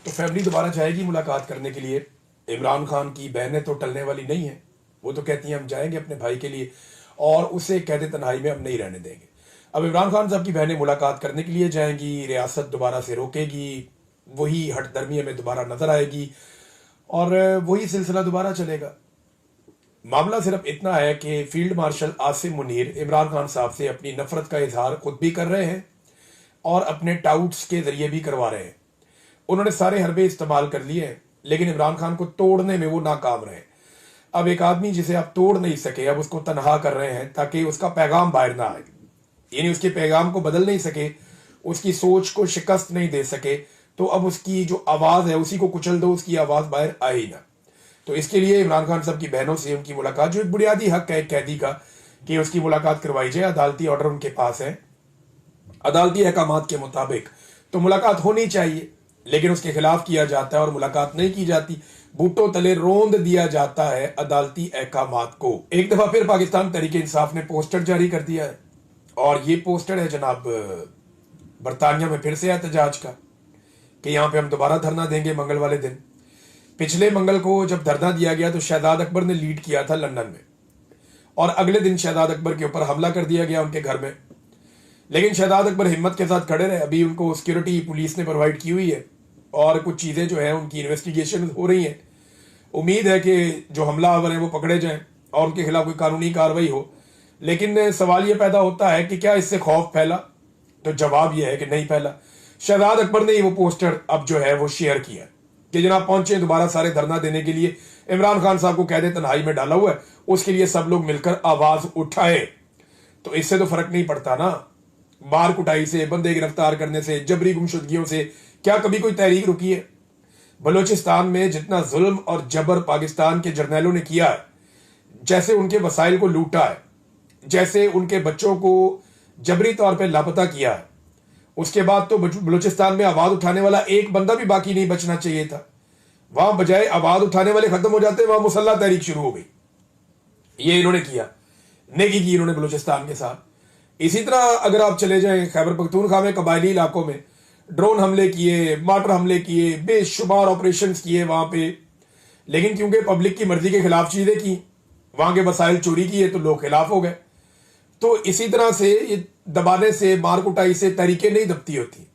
तो फैमिली दोबारा जाएगी मुलाकात करने के लिए। इमरान खान की बहनें तो टलने वाली नहीं है, वो तो कहती हैं हम जाएंगे अपने भाई के लिए, और उसे कहते तन्हाई में हम नहीं रहने देंगे। अब इमरान खान साहब की बहनें मुलाकात करने के लिए जाएंगी, रियासत दोबारा से रोकेगी, वही हठधर्मी हमें दोबारा नजर आएगी और वही सिलसिला दोबारा चलेगा। मामला सिर्फ इतना है कि फील्ड मार्शल आसिम मुनीर इमरान खान साहब से अपनी नफरत का इजहार खुद भी कर रहे हैं और अपने टाउट्स के जरिए भी करवा रहे हैं। उन्होंने सारे हरबे इस्तेमाल कर लिए हैं, लेकिन इमरान खान को तोड़ने में वो नाकाम रहे। अब एक आदमी जिसे आप तोड़ नहीं सके, अब उसको तनहा कर रहे हैं ताकि उसका पैगाम बाहर ना आए, यानी उसके पैगाम को बदल नहीं सके, उसकी सोच को शिकस्त नहीं दे सके, तो अब उसकी जो आवाज है उसी को कुचल दो, उसकी आवाज बाहर आए ही ना। तो इसके लिए इमरान खान साहब की बहनों से उनकी मुलाकात, जो एक बुनियादी हक है एक कैदी का कि उसकी मुलाकात करवाई जाए, अदालती ऑर्डर उनके पास है, अदालती अहकामात के मुताबिक तो मुलाकात होनी चाहिए, लेकिन उसके खिलाफ किया जाता है और मुलाकात नहीं की जाती, बूटों तले रोंद दिया जाता है अदालती अहकामात को। एक दफा फिर पाकिस्तान तहरीक इंसाफ ने पोस्टर जारी कर दिया है, और ये पोस्टर है जनाब बरतानिया में फिर से एहतजाज का कि यहां पे हम दोबारा धरना देंगे मंगल वाले दिन। पिछले मंगल को जब धरना दिया गया तो शहजाद अकबर ने लीड किया था लंदन में, और अगले दिन शहजाद अकबर के ऊपर हमला कर दिया गया उनके घर में, लेकिन शहजाद अकबर हिम्मत के साथ खड़े रहे। अभी उनको सिक्योरिटी पुलिस ने प्रोवाइड की हुई है और कुछ चीजें जो है उनकी इन्वेस्टिगेशन हो रही है। उम्मीद है कि जो हमलावर हैं वो पकड़े जाएं और उनके खिलाफ कोई कानूनी कार्रवाई हो। लेकिन सवाल यह पैदा होता है कि क्या इससे खौफ फैला, तो जवाब यह है कि नहीं फैला। शहजाद अकबर ने वो पोस्टर अब जो है वो शेयर किया कि जनाब पहुंचे दोबारा सारे धरना देने के लिए, इमरान खान साहब को कैद तन्हाई में डाला हुआ है, उसके लिए सब लोग मिलकर आवाज उठाए। तो इससे तो फर्क नहीं पड़ता ना, मार कुटाई से, बंदे गिरफ्तार करने से, जबरी गुमशुदगियों से क्या कभी कोई तहरीक रुकी है? बलोचिस्तान में जितना जुल्म और जबर पाकिस्तान के जर्नैलों ने किया है, जैसे उनके वसाइल को लूटा है, जैसे उनके बच्चों को जबरी तौर पर लापता किया है, उसके बाद तो बलूचिस्तान में आवाज उठाने वाला एक बंदा भी बाकी नहीं बचना चाहिए था। वहां बजाय आवाज उठाने वाले खत्म हो जाते, वहां मुसल्ला तहरीक शुरू हो गई। ये इन्होंने किया, नेकी की इन्होंने बलूचिस्तान के साथ। इसी तरह अगर आप चले जाएं खैबर पख्तूनख्वा में कबायली इलाकों में ड्रोन हमले किए, मार्टर हमले किए, बेशुमार ऑपरेशन किए वहां पे, लेकिन क्योंकि पब्लिक की मर्जी के खिलाफ चीजें की, वहां के वसाइल चोरी किए तो लोग खिलाफ हो गए। तो इसी तरह से ये दबाने से, मार कुटाई से तरीके नहीं दबती होती।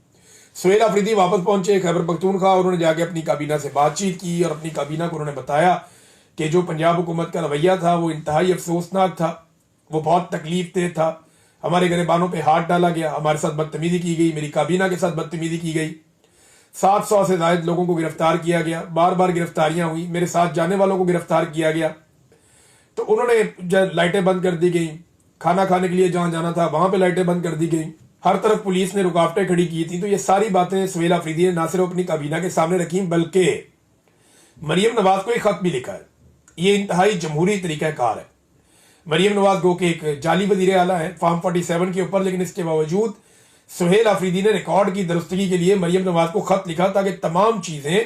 सुहेल अफरीदी वापस पहुंचे खैबर पख्तूनख्वा, उन्होंने जाके अपनी काबीना से बातचीत की और अपनी काबीना को उन्होंने बताया कि जो पंजाब हुकूमत का रवैया था वो इंतहाई अफसोसनाक था, वो बहुत तकलीफ देह था। हमारे गिरबानों पे हाथ डाला गया, हमारे साथ बदतमीजी की गई, मेरी काबीना के साथ बदतमीजी की गई, 700 से ज्यादा लोगों को गिरफ्तार किया गया, बार बार गिरफ्तारियां हुई, मेरे साथ जाने वालों को गिरफ्तार किया गया। तो उन्होंने लाइटें बंद कर दी गई, खाना खाने के लिए जहां जाना था वहां पे लाइटें बंद कर दी गई, हर तरफ पुलिस ने रुकावटें खड़ी की थी। तो ये सारी बातें सुहेल अफरीदी ने ना सिर्फ अपनी काबीना के सामने रखी, बल्कि मरियम नवाज को एक खत भी लिखा है। ये इंतहाई जमहूरी तरीकाकार है। मरियम नवाज गो के एक जाली वजीर आला है फॉर्म 47 के ऊपर, लेकिन इसके बावजूद सुहेल अफरीदी ने रिकॉर्ड की दुरुस्तगी के लिए मरियम नवाज को खत लिखा ताकि तमाम चीजें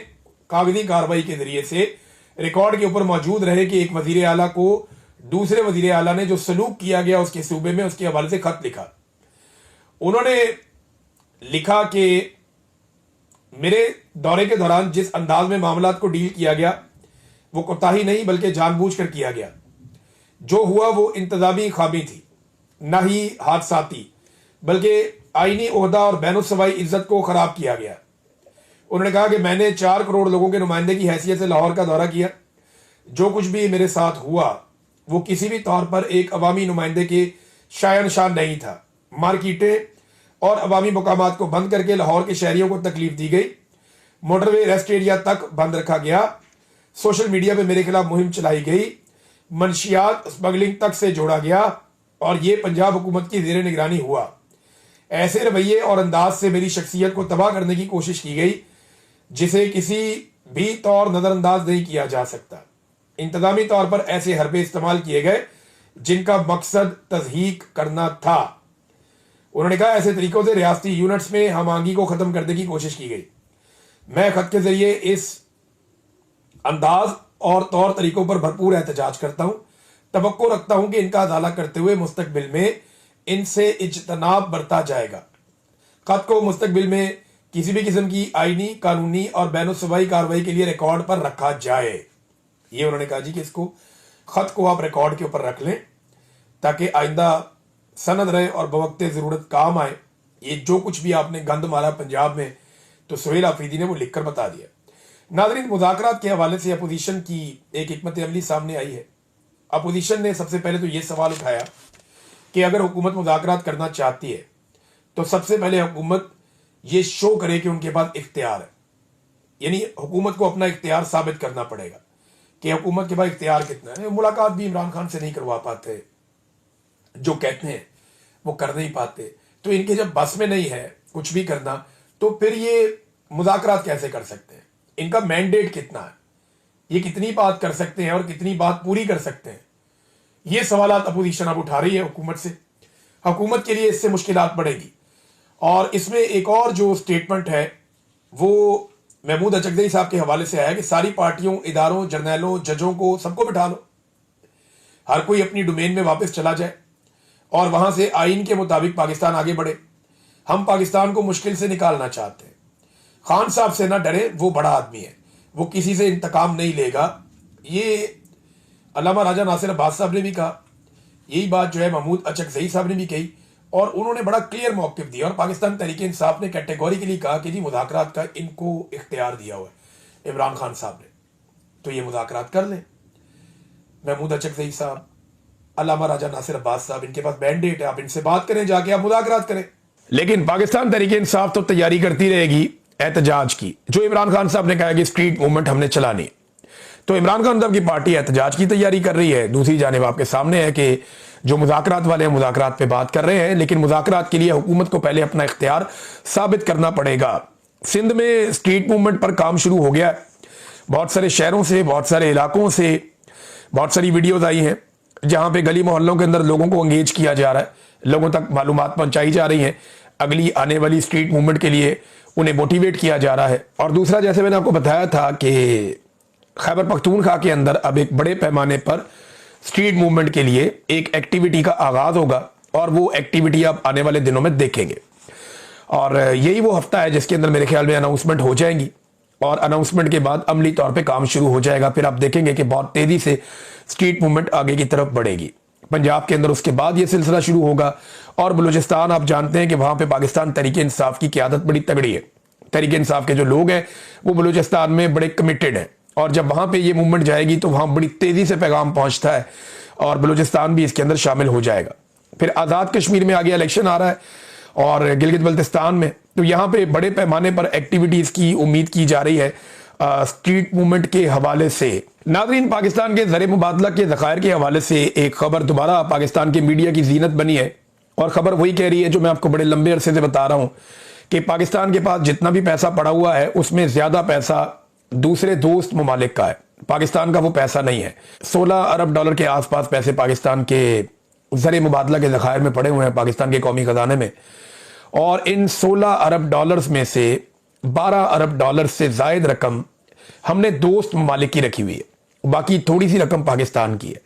कागजी कार्रवाई के जरिए से रिकॉर्ड के ऊपर मौजूद रहे कि एक वजीर आला को दूसरे वजीर आला ने जो सलूक किया गया उसके सूबे में, उसके हवाले से खत लिखा। उन्होंने लिखा कि मेरे दौरे के दौरान जिस अंदाज में मामला को डील किया गया वो कोताही नहीं बल्कि जानबूझकर किया गया। जो हुआ वो इंतजामी खामी थी, ना ही हादसाती, बल्कि आईनी ओहदा और बैनुस्सवाई इज्जत को खराब किया गया। उन्होंने कहा कि मैंने 4 करोड़ लोगों के नुमाइंदे की हैसियत से लाहौर का दौरा किया। जो कुछ भी मेरे साथ हुआ वो किसी भी तौर पर एक अवामी नुमाइंदे के शायन शान नहीं था। मार्केटें और अवामी मकामात को बंद करके लाहौर के शहरियों को तकलीफ दी गई, मोटरवे रेस्ट एरिया तक बंद रखा गया, सोशल मीडिया पे मेरे खिलाफ मुहिम चलाई गई, मनशियात स्मगलिंग तक से जोड़ा गया, और ये पंजाब हुकूमत की ज़ेर निगरानी हुआ। ऐसे रवैये और अंदाज से मेरी शख्सियत को तबाह करने की कोशिश की गई जिसे किसी भी तौर नजरअंदाज नहीं किया जा सकता। इंतजामी तौर पर ऐसे हरबे इस्तेमाल किए गए जिनका मकसद तज़हीक करना था। उन्होंने कहा ऐसे तरीकों से रियासती यूनिट्स में हम आंगी को खत्म करने की कोशिश की गई। मैं खत के जरिए इस अंदाज और तौर तरीकों पर भरपूर एहतजाज करता हूं, तवक्को रखता हूं कि इनका अजाला करते हुए मुस्तकबिल में इनसे इज्तनाब बरता जाएगा। खत को मुस्तकबिल में किसी भी किस्म की आईनी, कानूनी और बैनुसुबाई कार्रवाई के लिए रिकॉर्ड पर रखा जाए। ये उन्होंने कहा जी कि इसको खत को आप रिकॉर्ड के ऊपर रख लें ताकि आइंदा सनद रहे और बवक्ते ज़रूरत काम आए। ये जो कुछ भी आपने गंद मारा पंजाब में, तो सुहेल आफरीदी ने वो लिखकर बता दिया। नाज़रीन, मुज़ाकरात के हवाले से अपोजिशन की एक हिकमत अमली सामने आई है। अपोजिशन ने सबसे पहले तो ये सवाल उठाया कि अगर हुकूमत मुज़ाकरात करना चाहती है तो सबसे पहले हुकूमत ये शो करे कि उनके पास इख्तियार है, यानी हुकूमत को अपना इख्तियार साबित करना पड़ेगा कि हुकूमत के पास इख्तियार कितना है। मुलाकात भी इमरान खान से नहीं करवा पाते, जो कहते हैं वो कर नहीं पाते, तो इनके जब बस में नहीं है कुछ भी करना तो फिर ये मुज़ाकरात कैसे कर सकते हैं? इनका मैंडेट कितना है, ये कितनी बात कर सकते हैं और कितनी बात पूरी कर सकते हैं? ये सवाल अपोजिशन अब उठा रही है हुकूमत से। हुकूमत के लिए इससे मुश्किलात बढ़ेगी। और इसमें एक और जो स्टेटमेंट है वो महमूद अचकज़ई साहब के हवाले से आया कि सारी पार्टियों, इदारों, जर्नैलों, जजों को सबको बिठा लो, हर कोई अपनी डोमेन में वापस चला जाए और वहां से आइन के मुताबिक पाकिस्तान आगे बढ़े। हम पाकिस्तान को मुश्किल से निकालना चाहते हैं। खान साहब से ना डरे, वो बड़ा आदमी है, वो किसी से इंतकाम नहीं लेगा। ये अल्लामा राजा नासिर अब्बास साहब ने भी कहा, यही बात जो है महमूद अचकज़ई साहब ने भी कही और उन्होंने बड़ा क्लियर मौक़िफ़ दिया। और पाकिस्तान तहरीक इंसाफ ने कैटेगोरिकली कहा कि जी मुज़ाकरात का इनको इख्तियार दिया हुआ है इमरान खान साहब ने, तो ये मुज़ाकरात कर लें। महमूद अचकज़ई साहब, अल्लामा राजा नासिर अब्बास साहब, इनके पास मैंडेट है, आप इनसे बात करें, जाके आप मुज़ाकरात करें। लेकिन पाकिस्तान तहरीक इंसाफ तो तैयारी करती रहेगी एहतजाज की। जो इमरान खान साहब ने कहा कि स्ट्रीट मूवमेंट हमने चलानी, तो इमरान खान साहब की पार्टी एहतजाज की तैयारी कर रही है। दूसरी जानिब आपके सामने है कि जो मुज़ाकरात वाले हैं मुज़ाकरात पे बात कर रहे हैं, लेकिन मुज़ाकरात के लिए हुकूमत को पहले अपना इख्तियार साबित करना पड़ेगा। सिंध में स्ट्रीट मूवमेंट पर काम शुरू हो गया है। बहुत सारे शहरों से, बहुत सारे इलाकों से बहुत सारी वीडियोज आई हैं जहां पे गली मोहल्लों के अंदर लोगों को एंगेज किया जा रहा है, लोगों तक मालूमात पहुंचाई जा रही हैं, अगली आने वाली स्ट्रीट मूवमेंट के लिए उन्हें मोटिवेट किया जा रहा है। और दूसरा, जैसे मैंने आपको बताया था कि खैबर पख्तूनख्वा के अंदर अब एक बड़े पैमाने पर स्ट्रीट मूवमेंट के लिए एक एक्टिविटी का आगाज होगा और वो एक्टिविटी आप आने वाले दिनों में देखेंगे। और यही वो हफ्ता है जिसके अंदर मेरे ख्याल में अनाउंसमेंट हो जाएंगी और अनाउंसमेंट के बाद अमली तौर पे काम शुरू हो जाएगा। फिर आप देखेंगे कि बहुत तेजी से स्ट्रीट मूवमेंट आगे की तरफ बढ़ेगी। पंजाब के अंदर उसके बाद ये सिलसिला शुरू होगा और बलूचिस्तान, आप जानते हैं कि वहां पे पाकिस्तान तहरीक इंसाफ की क़यादत बड़ी तगड़ी है। तहरीक इंसाफ के जो लोग हैं वो बलूचिस्तान में बड़े कमिटेड हैं और जब वहां पे ये मूवमेंट जाएगी तो वहां बड़ी तेजी से पैगाम पहुंचता है और बलूचिस्तान भी इसके अंदर शामिल हो जाएगा। फिर आज़ाद कश्मीर में आगे इलेक्शन आ रहा है और गिलगित बल्तिस्तान में, तो यहाँ पे बड़े पैमाने पर एक्टिविटीज की उम्मीद की जा रही है स्ट्रीट मूवमेंट के हवाले से। नाज़रीन, पाकिस्तान के ज़र मुबादला के ज़खायर के हवाले से एक खबर दोबारा पाकिस्तान के मीडिया की जीनत बनी है और खबर वही कह रही है जो मैं आपको बड़े लंबे अरसे से बता रहा हूं कि पाकिस्तान के पास जितना भी पैसा पड़ा हुआ है उसमें ज्यादा पैसा दूसरे दोस्त ममालिक का है, पाकिस्तान का वो पैसा नहीं है। 16 अरब डॉलर के आसपास पैसे पाकिस्तान के ज़र मुबादला के ज़खायर में पड़े हुए हैं, पाकिस्तान के कौमी खजाने में, और इन 16 अरब डॉलर्स में से 12 अरब डॉलर से जायद रकम हमने दोस्त ममालिक की रखी हुई है, बाकी थोड़ी सी रकम पाकिस्तान की है।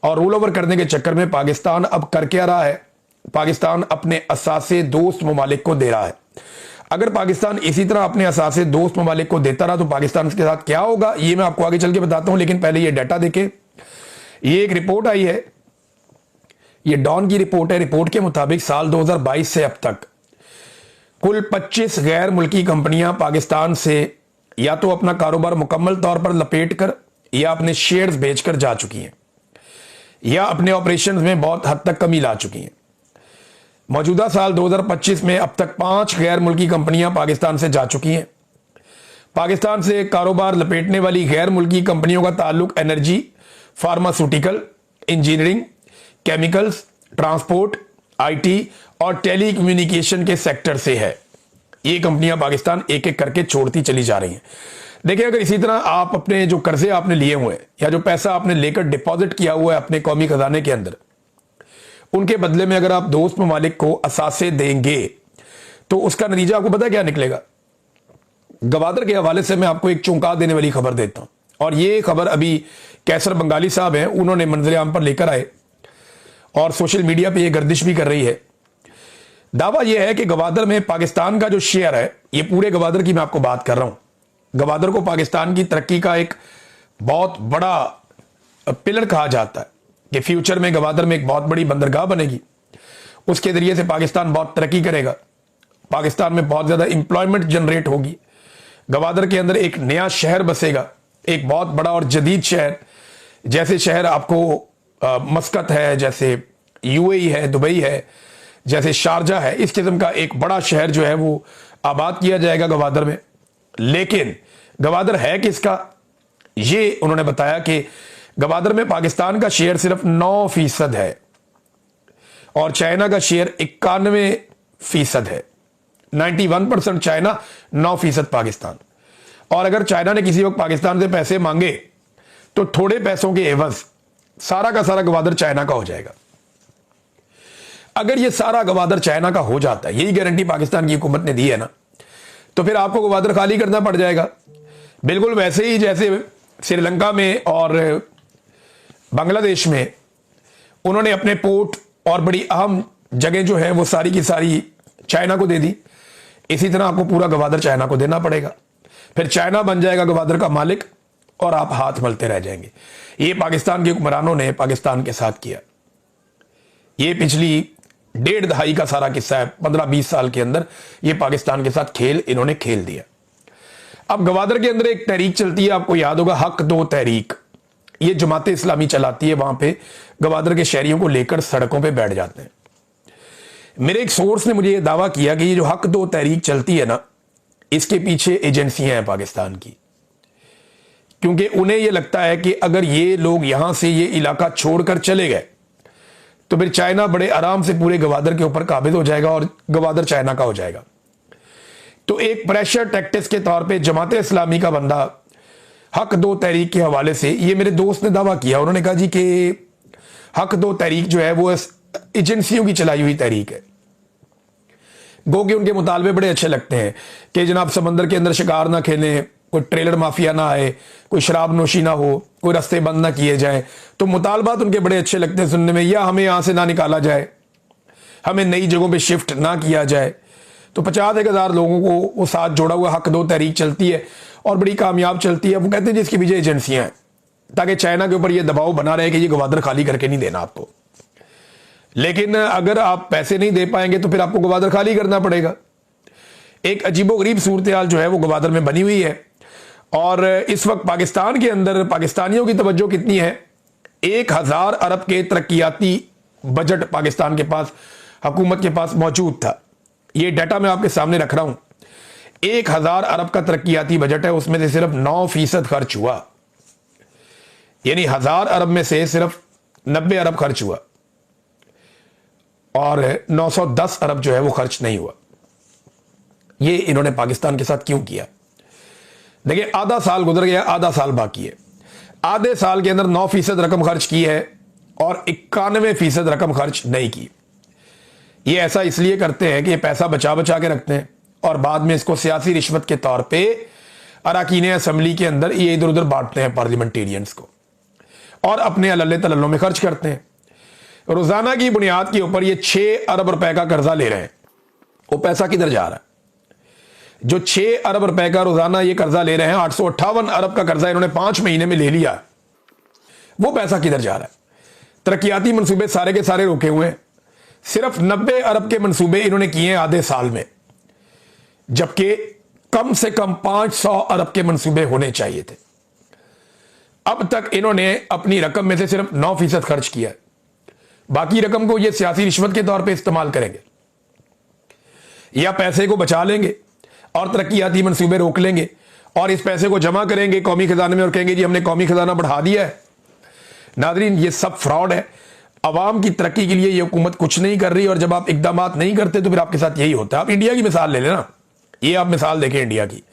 और रोल ओवर करने के चक्कर में पाकिस्तान अब कर क्या रहा है, पाकिस्तान अपने असासे दोस्त ममालिक को दे रहा है। अगर पाकिस्तान इसी तरह अपने असासे दोस्त ममालिक को देता रहा तो पाकिस्तान के साथ क्या होगा ये मैं आपको आगे चल के बताता हूं, लेकिन पहले ये डाटा देखें। ये एक रिपोर्ट आई है, ये डॉन की रिपोर्ट है। रिपोर्ट के मुताबिक साल 2022 से अब तक कुल 25 गैर मुल्की कंपनियां पाकिस्तान से या तो अपना कारोबार मुकम्मल तौर पर लपेट कर या अपने शेयर्स बेचकर जा चुकी हैं या अपने ऑपरेशंस में बहुत हद तक कमी ला चुकी हैं। मौजूदा साल 2025 में अब तक 5 गैर मुल्की कंपनियां पाकिस्तान से जा चुकी हैं। पाकिस्तान से कारोबार लपेटने वाली गैर मुल्की कंपनियों का ताल्लुक energy, pharmaceutical, engineering, chemicals, transport, IT और टेली कम्युनिकेशन के सेक्टर से है। ये कंपनियां पाकिस्तान एक एक करके छोड़ती चली जा रही हैं। देखिए, अगर इसी तरह आप अपने जो कर्जे आपने लिए हुए हैं या जो पैसा आपने लेकर डिपॉजिट किया हुआ है अपने कौमी खजाने के अंदर, उनके बदले में अगर आप दोस्त ममालिक को असासे देंगे तो उसका नतीजा आपको पता क्या निकलेगा। गवादर के हवाले से मैं आपको एक चौंका देने वाली खबर देता हूं, और ये खबर अभी कैसर बंगाली साहब हैं, उन्होंने मंजर आम पर लेकर आए और सोशल मीडिया पे ये गर्दिश भी कर रही है। दावा यह है कि गवादर में पाकिस्तान का जो शेयर है, ये पूरे गवादर की मैं आपको बात कर रहा हूं, गवादर को पाकिस्तान की तरक्की का एक बहुत बड़ा पिलर कहा जाता है कि फ्यूचर में गवादर में एक बहुत बड़ी बंदरगाह बनेगी, उसके जरिए से पाकिस्तान बहुत तरक्की करेगा, पाकिस्तान में बहुत ज्यादा इंप्लॉयमेंट जनरेट होगी, गवादर के अंदर एक नया शहर बसेगा, एक बहुत बड़ा और जदीद शहर, जैसे शहर आपको मस्कत है, जैसे यूएई है, दुबई है, जैसे शारजा है, इस किस्म का एक बड़ा शहर जो है वो आबाद किया जाएगा गवादर में। लेकिन गवादर है किसका, ये उन्होंने बताया कि गवादर में पाकिस्तान का शेयर सिर्फ 9% है और चाइना का शेयर 91% है। 91% चाइना, 9% पाकिस्तान। और अगर चाइना ने किसी वक्त पाकिस्तान से पैसे मांगे तो थोड़े पैसों के एवज सारा का सारा गवादर चाइना का हो जाएगा। अगर ये सारा गवादर चाइना का हो जाता है, यही गारंटी पाकिस्तान की हुकूमत ने दी है ना, तो फिर आपको गवादर खाली करना पड़ जाएगा। बिल्कुल वैसे ही जैसे श्रीलंका में और बांग्लादेश में उन्होंने अपने पोर्ट और बड़ी अहम जगह जो है वो सारी की सारी चाइना को दे दी, इसी तरह आपको पूरा गवादर चाइना को देना पड़ेगा। फिर चाइना बन जाएगा गवादर का मालिक और आप हाथ मलते रह जाएंगे। ये पाकिस्तान के हुक्मरानों ने पाकिस्तान के साथ किया। ये पिछली 1.5 दहाई का सारा किस्सा है। 15-20 साल के अंदर ये पाकिस्तान के साथ खेल इन्होंने खेल दिया। अब गवादर के अंदर एक तहरीक चलती है, आपको याद होगा, हक दो तहरीक। ये जमात इस्लामी चलाती है, वहां पे गवादर के शहरियों को लेकर सड़कों पे बैठ जाते हैं। मेरे एक सोर्स ने मुझे यह दावा किया कि ये जो हक दो तहरीक चलती है ना, इसके पीछे एजेंसियां हैं पाकिस्तान की, क्योंकि उन्हें यह लगता है कि अगर ये लोग यहां से ये इलाका छोड़कर चले गए तो फिर चाइना बड़े आराम से पूरे गवादर के ऊपर काबिज हो जाएगा और गवादर चाइना का हो जाएगा। तो एक प्रेशर टैक्टिक्स के तौर पे जमात इस्लामी का बंदा हक दो तहरीक के हवाले से, ये मेरे दोस्त ने दावा किया, उन्होंने कहा जी कि हक दो तहरीक जो है वो एजेंसियों की चलाई हुई तहरीक है। गो कि उनके मुतालबे बड़े अच्छे लगते हैं कि जनाब समंदर के अंदर शिकार ना खेलें, कोई ट्रेलर माफिया ना आए, कोई शराब नोशी ना हो, कोई रास्ते बंद ना किए जाए। तो मुतालबात उनके बड़े अच्छे लगते हैं सुनने में, या हमें यहां से ना निकाला जाए, हमें नई जगहों पे शिफ्ट ना किया जाए। तो 50,000 लोगों को वो साथ जोड़ा हुआ हक दो तहरीक चलती है और बड़ी कामयाब चलती है। वो कहते हैं जिसकी पीछे एजेंसियां हैं, ताकि चाइना के ऊपर ये दबाव बना रहे कि ये गवादर खाली करके नहीं देना आपको। लेकिन अगर आप पैसे नहीं दे पाएंगे तो फिर आपको गवादर खाली करना पड़ेगा। एक अजीबोगरीब सूरत हाल जो है वो गवादर में बनी हुई है। और इस वक्त पाकिस्तान के अंदर पाकिस्तानियों की तवज्जो कितनी है, 1000 अरब के तरक्याती बजट पाकिस्तान के पास, हुकूमत के पास मौजूद था। ये डाटा मैं आपके सामने रख रहा हूं। 1000 अरब का तरक्याती बजट है, उसमें से सिर्फ 9% खर्च हुआ, यानी 1000 अरब में से सिर्फ 90 अरब खर्च हुआ और 910 अरब जो है वो खर्च नहीं हुआ। ये इन्होंने पाकिस्तान के साथ क्यों किया? देखिए, आधा साल गुजर गया, आधा साल बाकी है। आधे साल के अंदर 9% रकम खर्च की है और 91% रकम खर्च नहीं की। ये ऐसा इसलिए करते हैं कि ये पैसा बचा बचा के रखते हैं और बाद में इसको सियासी रिश्वत के तौर पे अराकीन असेंबली के अंदर ये इधर उधर बांटते हैं पार्लियामेंटेरियंस को और अपने अल्ले तल्लों में खर्च करते हैं। रोजाना की बुनियाद के ऊपर ये 6 अरब रुपए का कर्जा ले रहे हैं। वो पैसा किधर जा रहा है? जो 6 अरब रुपए का रोजाना ये कर्जा ले रहे हैं, 858 अरब का कर्जा इन्होंने 5 महीने में ले लिया, वो पैसा किधर जा रहा है? तरक्याती मंसूबे सारे के सारे रोके हुए हैं। सिर्फ 90 अरब के मंसूबे इन्होंने किए हैं आधे साल में, जबकि कम से कम 500 अरब के मंसूबे होने चाहिए थे। अब तक इन्होंने अपनी रकम में से सिर्फ 9% खर्च किया है। बाकी रकम को ये सियासी रिश्वत के तौर पे इस्तेमाल करेंगे, या पैसे को बचा लेंगे और तरक्याती मंसूबे रोक लेंगे और इस पैसे को जमा करेंगे कौमी खजाने में और कहेंगे जी हमने कौमी खजाना बढ़ा दिया है। नाजरीन, ये सब फ्रॉड है। अवाम की तरक्की के लिए ये हुकूमत कुछ नहीं कर रही और जब आप इकदाम नहीं करते तो फिर आपके साथ यही होता है। आप इंडिया की मिसाल ले लेना, ये आप मिसाल देखें इंडिया की।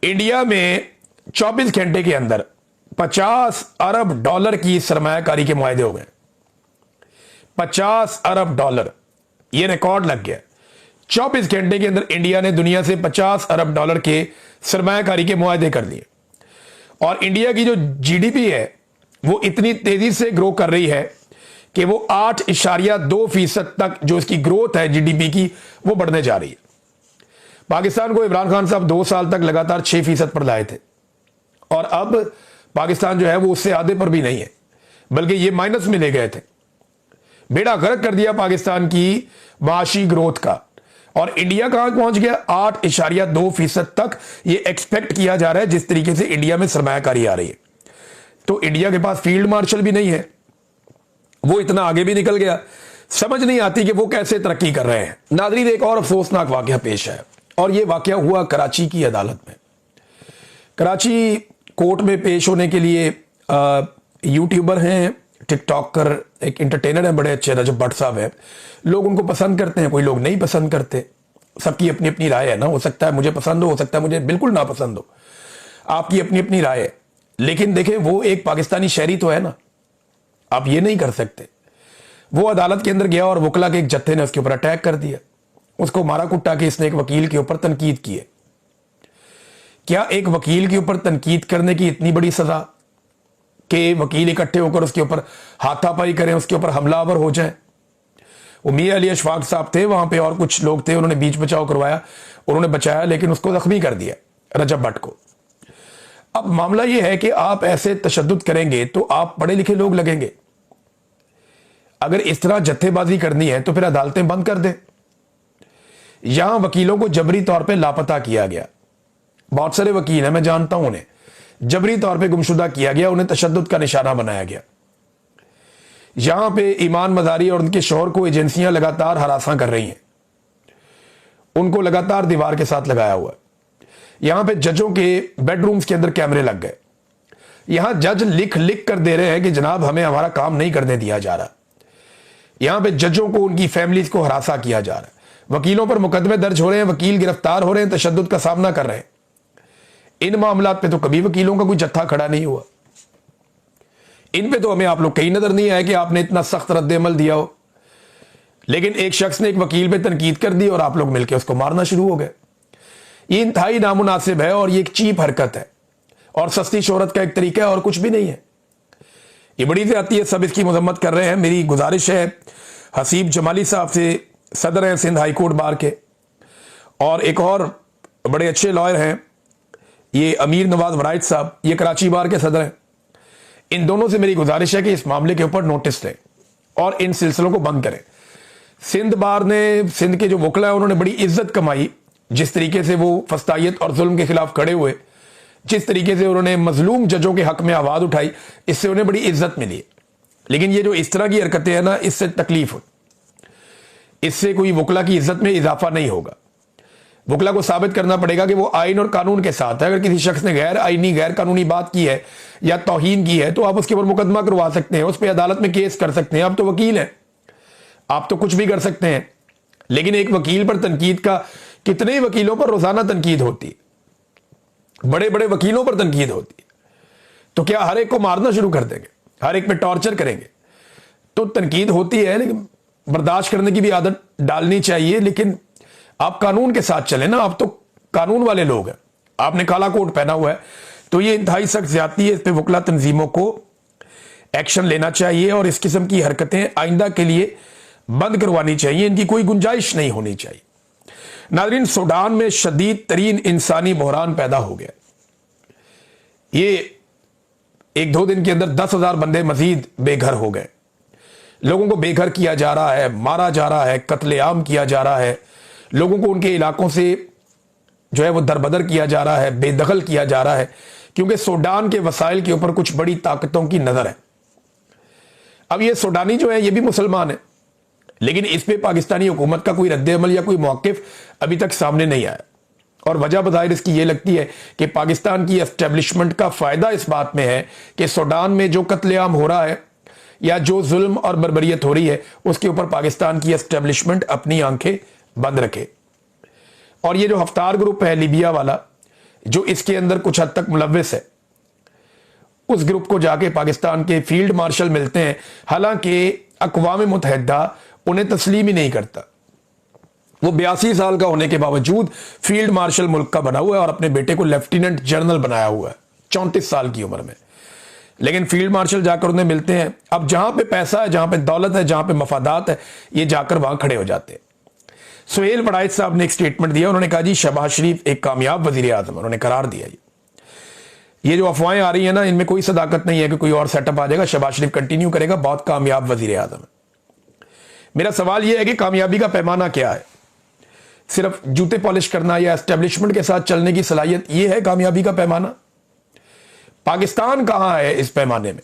इंडिया में 24 घंटे के अंदर 50 अरब डॉलर की सरमायाकारी के मुआहदे हो गए। 50 अरब डॉलर, ये रिकॉर्ड लग गया। 24 घंटे के अंदर इंडिया ने दुनिया से 50 अरब डॉलर के सरमायाकारी के मुआहदे कर लिए। और इंडिया की जो जीडीपी है वो इतनी तेजी से ग्रो कर रही है कि वो 8.2% तक जो इसकी ग्रोथ है जीडीपी की वो बढ़ने जा रही है। पाकिस्तान को इमरान खान साहब 2 साल तक लगातार 6% पर लाए थे और अब पाकिस्तान जो है वो उससे आधे पर भी नहीं है, बल्कि ये माइनस में ले गए थे। बेड़ा गर्क कर दिया पाकिस्तान की माशी ग्रोथ का। और इंडिया कहां पहुंच गया? 8.2% तक ये एक्सपेक्ट किया जा रहा है जिस तरीके से इंडिया में सरमायाकारी आ रही है। तो इंडिया के पास फील्ड मार्शल भी नहीं है, वो इतना आगे भी निकल गया। समझ नहीं आती कि वो कैसे तरक्की कर रहे हैं। नाज़रीन, एक और अफसोसनाक वाकया पेश है और यह वाकया हुआ कराची की अदालत में। कराची कोर्ट में पेश होने के लिए यूट्यूबर हैं, टिकटॉकर, एक एंटरटेनर है बड़े अच्छे, रजब भट्ट साहब है। लोग उनको पसंद करते हैं, कोई लोग नहीं पसंद करते। सबकी अपनी अपनी राय है ना, हो सकता है मुझे पसंद हो सकता है मुझे बिल्कुल ना पसंद हो, आपकी अपनी अपनी राय है। लेकिन देखें, वो एक पाकिस्तानी शहरी तो है ना, आप ये नहीं कर सकते। वो अदालत के अंदर गया और वकला के एक जत्थे ने उसके ऊपर अटैक कर दिया, उसको मारा कुट्टा के इसने एक वकील के ऊपर तनकीद की है। क्या एक वकील के ऊपर तनकीद करने की इतनी बड़ी सजा कि वकील इकट्ठे होकर उसके ऊपर हाथापाई करें, उसके ऊपर हमलावर हो जाए? वो मियां अली अशफाक साहब थे वहां पे और कुछ लोग थे, उन्होंने बीच बचाव करवाया, उन्होंने बचाया, लेकिन उसको जख्मी कर दिया, रजब भट्ट को। अब मामला यह है कि आप ऐसे तशद्दुद करेंगे तो आप पढ़े लिखे लोग लगेंगे। अगर इस तरह जत्थेबाजी करनी है तो फिर अदालतें बंद कर दें। यहां वकीलों को जबरी तौर पे लापता किया गया। बहुत सारे वकील हैं, मैं जानता हूं, उन्हें जबरी तौर पे गुमशुदा किया गया, उन्हें तशद्दुद का निशाना बनाया गया। यहां पे ईमान मजारी और उनके शौहर को एजेंसियां लगातार हरासा कर रही हैं, उनको लगातार दीवार के साथ लगाया हुआ है। यहां पे जजों के बेडरूम्स के अंदर कैमरे लग गए। यहां जज लिख लिख कर दे रहे हैं कि जनाब हमें हमारा काम नहीं करने दिया जा रहा। यहां पे जजों को, उनकी फैमिलीज को हरासा किया जा रहा है। वकीलों पर मुकदमे दर्ज हो रहे हैं, वकील गिरफ्तार हो रहे हैं, तशद्दुद का सामना कर रहे हैं। इन मामलात पे तो कभी वकीलों का कोई जत्था खड़ा नहीं हुआ। इन पे तो हमें आप लोग कहीं नजर नहीं आया कि आपने इतना सख्त रद्द-ए-अमल दिया हो। लेकिन एक शख्स ने एक वकील पे तनकीद कर दी और आप लोग मिलकर उसको मारना शुरू हो गए। ये इंतहाई नामुनासिब है और ये एक चीप हरकत है और सस्ती शोहरत का एक तरीका है और कुछ भी नहीं है। ये बड़ी ज्यादती है, सब इसकी मजम्मत कर रहे हैं। मेरी गुजारिश है हसीब जमाली साहब से, सदर हैं सिंध हाई कोर्ट बार के, और एक और बड़े अच्छे लॉयर हैं ये अमीर नवाज वराइट साहब, ये कराची बार के सदर हैं। इन दोनों से मेरी गुजारिश है कि इस मामले के ऊपर नोटिस लें और इन सिलसिलों को बंद करें। सिंध बार ने, सिंध के जो वकला है, उन्होंने बड़ी इज्जत कमाई। जिस तरीके से वो फस्तायत और जुल्म के खिलाफ खड़े हुए, जिस तरीके से उन्होंने मजलूम जजों के हक में आवाज उठाई, इससे उन्हें बड़ी इज्जत मिली। लेकिन ये जो इस तरह की हरकतें हैं ना, इससे तकलीफ हो, इससे कोई वकला की इज्जत में इजाफा नहीं होगा। वकला को साबित करना पड़ेगा कि वो आइन और कानून के साथ है। अगर किसी शख्स ने गैर आईनी, गैर कानूनी बात की है या तौहीन की है तो आप उसके ऊपर मुकदमा करवा सकते हैं, उस पर अदालत में केस कर सकते हैं। आप तो वकील हैं, आप तो कुछ भी कर सकते हैं। लेकिन एक वकील पर तनकीद का, कितने वकीलों पर रोजाना तनकीद होती है, बड़े बड़े वकीलों पर तनकीद होती है। तो क्या हर एक को मारना शुरू कर देंगे, हर एक पे टॉर्चर करेंगे? तो तनकीद होती है, लेकिन बर्दाश्त करने की भी आदत डालनी चाहिए। लेकिन आप कानून के साथ चले ना, आप तो कानून वाले लोग हैं, आपने काला कोट पहना हुआ है। तो ये इंतहाई सख्त ज्यादती है, इस पे वकला तंजीमों को एक्शन लेना चाहिए और इस किस्म की हरकतें आइंदा के लिए बंद करवानी चाहिए, इनकी कोई गुंजाइश नहीं होनी चाहिए। नाज़रीन, सूडान में शदीद तरीन इंसानी बहरान पैदा हो गया। ये 1-2 दिन के अंदर 10,000 बंदे मजीद बेघर हो गए। लोगों को बेघर किया जा रहा है, मारा जा रहा है, कत्लेआम किया जा रहा है, लोगों को उनके इलाकों से जो है वो दरबदर किया जा रहा है, बेदखल किया जा रहा है, क्योंकि सूडान के वसाइल के ऊपर कुछ बड़ी ताकतों की नजर है। अब ये सूडानी जो है ये भी मुसलमान है, लेकिन इस पे पाकिस्तानी हुकूमत का कोई रद्द-ए-अमल या कोई मौक़िफ़ अभी तक सामने नहीं आया। और वजह बज़ाहिर इसकी ये लगती है कि पाकिस्तान की एस्टेब्लिशमेंट का फ़ायदा इस बात में है कि सूडान में जो कत्लेआम हो रहा है या जो जुल्म और बर्बरियत हो रही है, उसके ऊपर पाकिस्तान की एस्टेब्लिशमेंट अपनी आंखें बंद रखे। और ये जो हफ्तार ग्रुप है लीबिया वाला, जो इसके अंदर कुछ हद तक मुलव्विस है, उस ग्रुप को जाके पाकिस्तान के फील्ड मार्शल मिलते हैं, हालांकि अक़वाम मुत्तहिदा उन्हें तस्लीम ही नहीं करता। वो 82 साल का होने के बावजूद फील्ड मार्शल मुल्क का बना हुआ है और अपने बेटे को लेफ्टिनेंट जनरल बनाया हुआ है 34 साल की उम्र में। लेकिन फील्ड मार्शल जाकर उन्हें मिलते हैं। अब जहां पे पैसा है, जहां पे दौलत है, जहां पे मफादात है, ये जाकर वहां खड़े हो जाते हैं। सुहेल वड़ाइच साहब ने एक स्टेटमेंट दिया, उन्होंने कहा जी शहबाज शरीफ एक कामयाब वजीर आजम, उन्होंने करार दिया। ये जो अफवाहें आ रही है ना, इनमें कोई सदाकत नहीं है कि कोई और सेटअप आ जाएगा, शहबाज शरीफ कंटिन्यू करेगा, बहुत कामयाब वजीर आजम है। मेरा सवाल यह है कि कामयाबी का पैमाना क्या है? सिर्फ जूते पॉलिश करना या एस्टेब्लिशमेंट के साथ चलने की सलाहियत, यह है कामयाबी का पैमाना? पाकिस्तान कहां है इस पैमाने में?